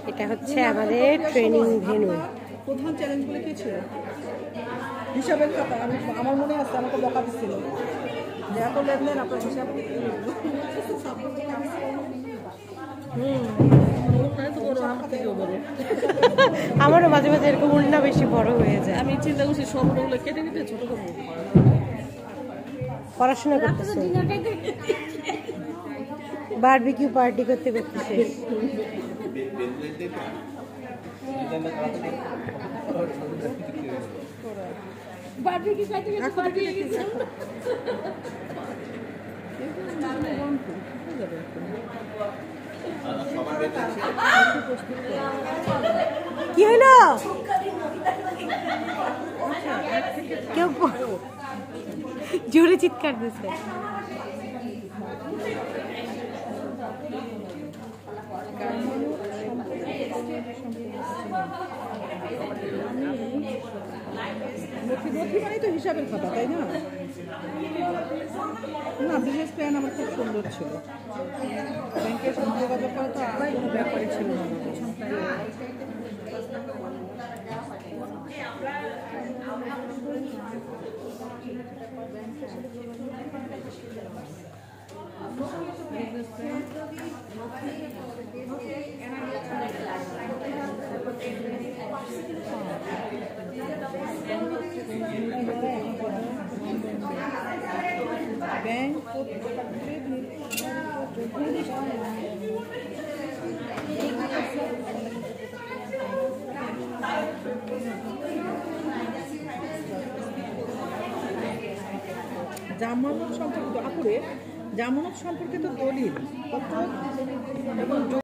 এটা হচ্ছে আমাদের ট্রেনিং ভেন্যু। প্রধান চ্যালেঞ্জগুলো কি ছিল? হিসাবের খাতা আমার মনে আছে, আমাকে বকা দিচ্ছিল যে এত লেনদেন আপনার হিসাব আমারও মাঝে মাঝে এরকম উল্টা বেশি বড় হয়ে যায়। আমি চিন্তা করছি সবগুলো কেটে কেটে ছোট করবো। পড়াশোনা করতেছে, বারবিকিউ পার্টি করতে করতেছে। কি হলো? কেউ জোরে চিৎকার দিচ্ছে। নথি মানে তো হিসাবের খাতা, তাই না? না, বিজনেস প্ল্যান আমার খুব সুন্দর ছিল। ব্যাংকের সঙ্গে যোগাযোগ করা তো আর কোনো ব্যাপারই ছিল না। ব্যাংক জামানত সম্পর্কিত আপুরে জামানত সম্পর্কিত দলিল পত্র এবং